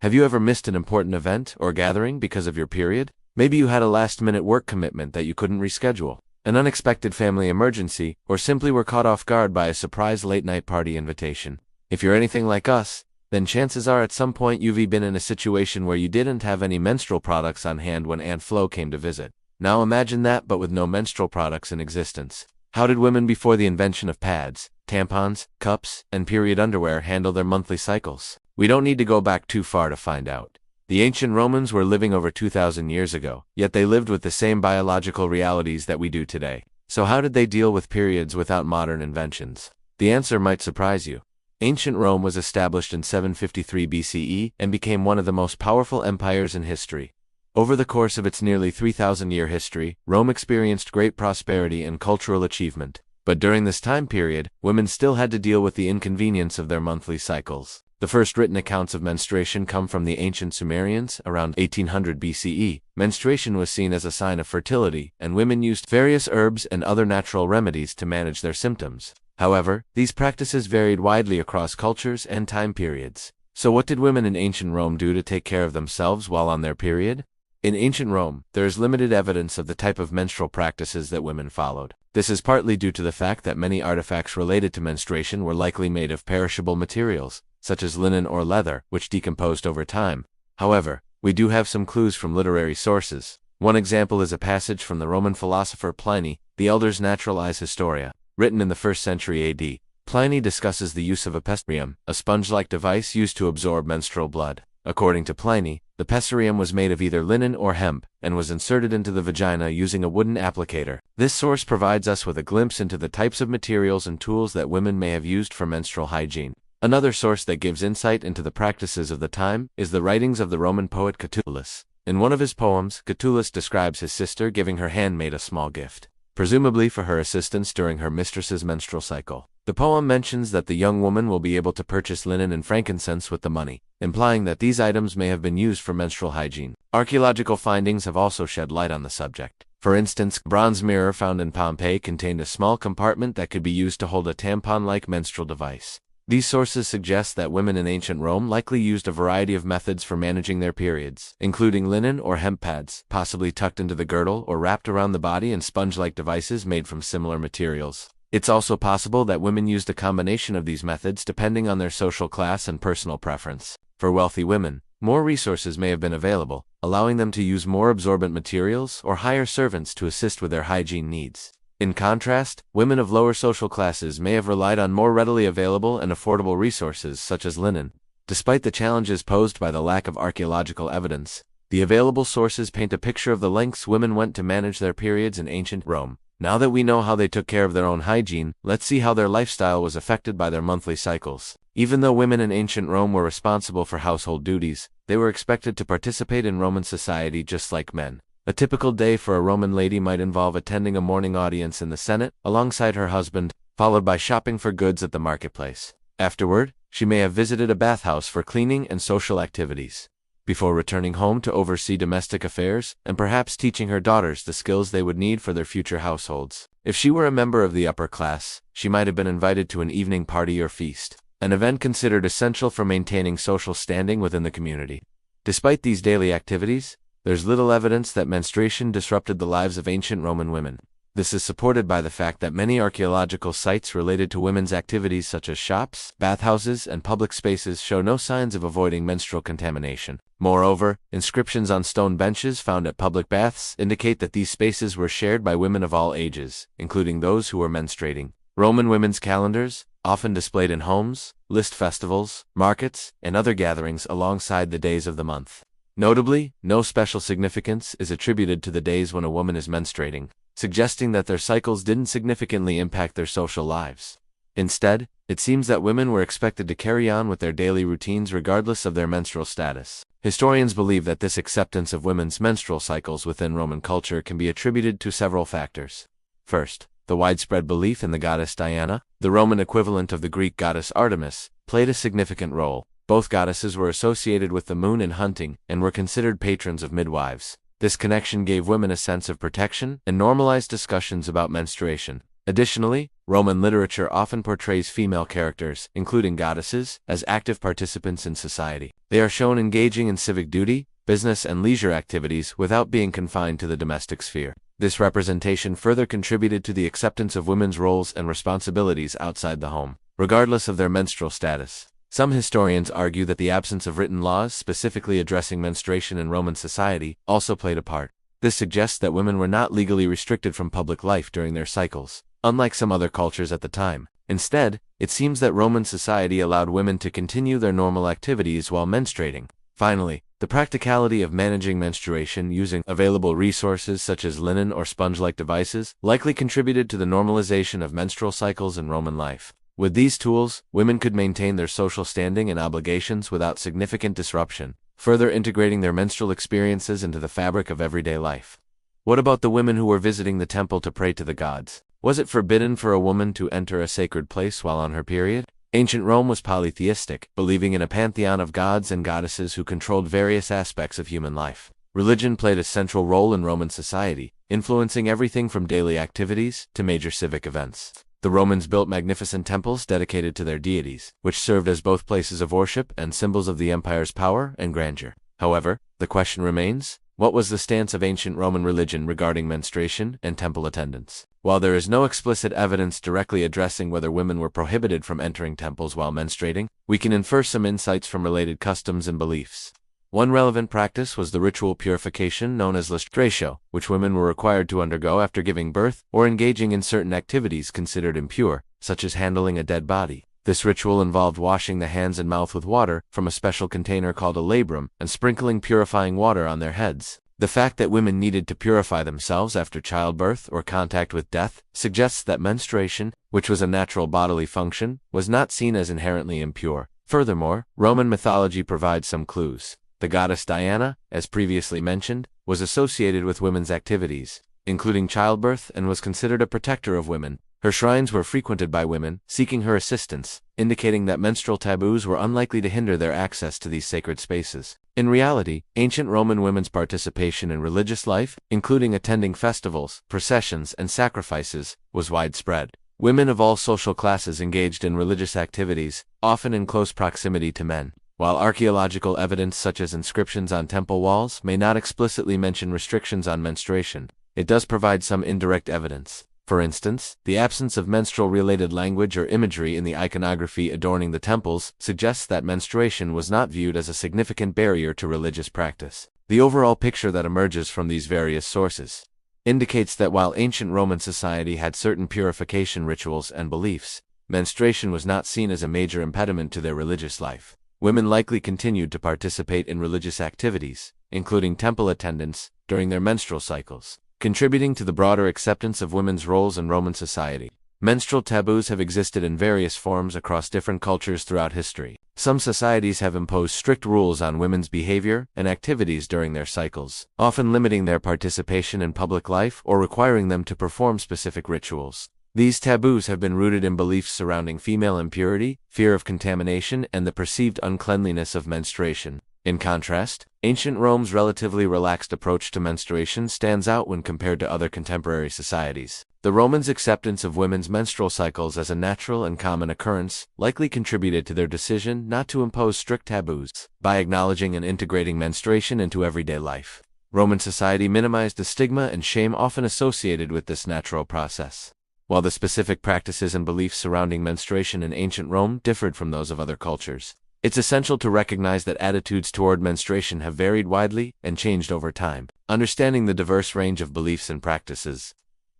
Have you ever missed an important event or gathering because of your period? Maybe you had a last-minute work commitment that you couldn't reschedule, an unexpected family emergency, or simply were caught off guard by a surprise late-night party invitation. If you're anything like us, then chances are at some point you've been in a situation where you didn't have any menstrual products on hand when Aunt Flo came to visit. Now imagine that, but with no menstrual products in existence. How did women before the invention of pads, tampons, cups, and period underwear handle their monthly cycles? We don't need to go back too far to find out. The ancient Romans were living over 2,000 years ago, yet they lived with the same biological realities that we do today. So how did they deal with periods without modern inventions? The answer might surprise you. Ancient Rome was established in 753 BCE and became one of the most powerful empires in history. Over the course of its nearly 3,000-year history, Rome experienced great prosperity and cultural achievement. But during this time period, women still had to deal with the inconvenience of their monthly cycles. The first written accounts of menstruation come from the ancient Sumerians around 1800 BCE. Menstruation was seen as a sign of fertility, and women used various herbs and other natural remedies to manage their symptoms. However, these practices varied widely across cultures and time periods. So what did women in ancient Rome do to take care of themselves while on their period? In ancient Rome, there is limited evidence of the type of menstrual practices that women followed. This is partly due to the fact that many artifacts related to menstruation were likely made of perishable materials, such as linen or leather, which decomposed over time. However, we do have some clues from literary sources. One example is a passage from the Roman philosopher Pliny, the Elder's Naturalis Historia, written in the 1st century AD. Pliny discusses the use of a pessarium, a sponge-like device used to absorb menstrual blood. According to Pliny, the pessarium was made of either linen or hemp, and was inserted into the vagina using a wooden applicator. This source provides us with a glimpse into the types of materials and tools that women may have used for menstrual hygiene. Another source that gives insight into the practices of the time is the writings of the Roman poet Catullus. In one of his poems, Catullus describes his sister giving her handmaid a small gift, presumably for her assistance during her mistress's menstrual cycle. The poem mentions that the young woman will be able to purchase linen and frankincense with the money, implying that these items may have been used for menstrual hygiene. Archaeological findings have also shed light on the subject. For instance, a bronze mirror found in Pompeii contained a small compartment that could be used to hold a tampon-like menstrual device. These sources suggest that women in ancient Rome likely used a variety of methods for managing their periods, including linen or hemp pads, possibly tucked into the girdle or wrapped around the body, and sponge-like devices made from similar materials. It's also possible that women used a combination of these methods depending on their social class and personal preference. For wealthy women, more resources may have been available, allowing them to use more absorbent materials or hire servants to assist with their hygiene needs. In contrast, women of lower social classes may have relied on more readily available and affordable resources such as linen. Despite the challenges posed by the lack of archaeological evidence, the available sources paint a picture of the lengths women went to manage their periods in ancient Rome. Now that we know how they took care of their own hygiene, let's see how their lifestyle was affected by their monthly cycles. Even though women in ancient Rome were responsible for household duties, they were expected to participate in Roman society just like men. A typical day for a Roman lady might involve attending a morning audience in the Senate alongside her husband, followed by shopping for goods at the marketplace. Afterward, she may have visited a bathhouse for cleaning and social activities, before returning home to oversee domestic affairs and perhaps teaching her daughters the skills they would need for their future households. If she were a member of the upper class, she might have been invited to an evening party or feast, an event considered essential for maintaining social standing within the community. Despite these daily activities, there's little evidence that menstruation disrupted the lives of ancient Roman women. This is supported by the fact that many archaeological sites related to women's activities such as shops, bathhouses, and public spaces show no signs of avoiding menstrual contamination. Moreover, inscriptions on stone benches found at public baths indicate that these spaces were shared by women of all ages, including those who were menstruating. Roman women's calendars, often displayed in homes, list festivals, markets, and other gatherings alongside the days of the month. Notably, no special significance is attributed to the days when a woman is menstruating, suggesting that their cycles didn't significantly impact their social lives. Instead, it seems that women were expected to carry on with their daily routines regardless of their menstrual status. Historians believe that this acceptance of women's menstrual cycles within Roman culture can be attributed to several factors. First, the widespread belief in the goddess Diana, the Roman equivalent of the Greek goddess Artemis, played a significant role. Both goddesses were associated with the moon and hunting, and were considered patrons of midwives. This connection gave women a sense of protection and normalized discussions about menstruation. Additionally, Roman literature often portrays female characters, including goddesses, as active participants in society. They are shown engaging in civic duty, business and leisure activities without being confined to the domestic sphere. This representation further contributed to the acceptance of women's roles and responsibilities outside the home, regardless of their menstrual status. Some historians argue that the absence of written laws specifically addressing menstruation in Roman society also played a part. This suggests that women were not legally restricted from public life during their cycles, unlike some other cultures at the time. Instead, it seems that Roman society allowed women to continue their normal activities while menstruating. Finally, the practicality of managing menstruation using available resources such as linen or sponge-like devices likely contributed to the normalization of menstrual cycles in Roman life. With these tools, women could maintain their social standing and obligations without significant disruption, further integrating their menstrual experiences into the fabric of everyday life. What about the women who were visiting the temple to pray to the gods? Was it forbidden for a woman to enter a sacred place while on her period? Ancient Rome was polytheistic, believing in a pantheon of gods and goddesses who controlled various aspects of human life. Religion played a central role in Roman society, influencing everything from daily activities to major civic events. The Romans built magnificent temples dedicated to their deities, which served as both places of worship and symbols of the empire's power and grandeur. However, the question remains, what was the stance of ancient Roman religion regarding menstruation and temple attendance? While there is no explicit evidence directly addressing whether women were prohibited from entering temples while menstruating, we can infer some insights from related customs and beliefs. One relevant practice was the ritual purification known as lustration, which women were required to undergo after giving birth or engaging in certain activities considered impure, such as handling a dead body. This ritual involved washing the hands and mouth with water from a special container called a labrum and sprinkling purifying water on their heads. The fact that women needed to purify themselves after childbirth or contact with death suggests that menstruation, which was a natural bodily function, was not seen as inherently impure. Furthermore, Roman mythology provides some clues. The goddess Diana, as previously mentioned, was associated with women's activities, including childbirth, and was considered a protector of women. Her shrines were frequented by women, seeking her assistance, indicating that menstrual taboos were unlikely to hinder their access to these sacred spaces. In reality, ancient Roman women's participation in religious life, including attending festivals, processions, and sacrifices, was widespread. Women of all social classes engaged in religious activities, often in close proximity to men. While archaeological evidence such as inscriptions on temple walls may not explicitly mention restrictions on menstruation, it does provide some indirect evidence. For instance, the absence of menstrual-related language or imagery in the iconography adorning the temples suggests that menstruation was not viewed as a significant barrier to religious practice. The overall picture that emerges from these various sources indicates that while ancient Roman society had certain purification rituals and beliefs, menstruation was not seen as a major impediment to their religious life. Women likely continued to participate in religious activities, including temple attendance, during their menstrual cycles, contributing to the broader acceptance of women's roles in Roman society. Menstrual taboos have existed in various forms across different cultures throughout history. Some societies have imposed strict rules on women's behavior and activities during their cycles, often limiting their participation in public life or requiring them to perform specific rituals. These taboos have been rooted in beliefs surrounding female impurity, fear of contamination, and the perceived uncleanliness of menstruation. In contrast, ancient Rome's relatively relaxed approach to menstruation stands out when compared to other contemporary societies. The Romans' acceptance of women's menstrual cycles as a natural and common occurrence likely contributed to their decision not to impose strict taboos. By acknowledging and integrating menstruation into everyday life, Roman society minimized the stigma and shame often associated with this natural process. While the specific practices and beliefs surrounding menstruation in ancient Rome differed from those of other cultures, it's essential to recognize that attitudes toward menstruation have varied widely and changed over time. Understanding the diverse range of beliefs and practices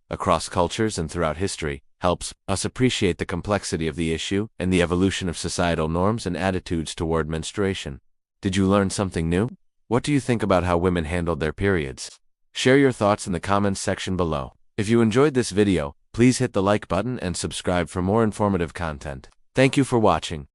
across cultures and throughout history helps us appreciate the complexity of the issue and the evolution of societal norms and attitudes toward menstruation. Did you learn something new? What do you think about how women handled their periods? Share your thoughts in the comments section below. If you enjoyed this video, please hit the like button and subscribe for more informative content. Thank you for watching.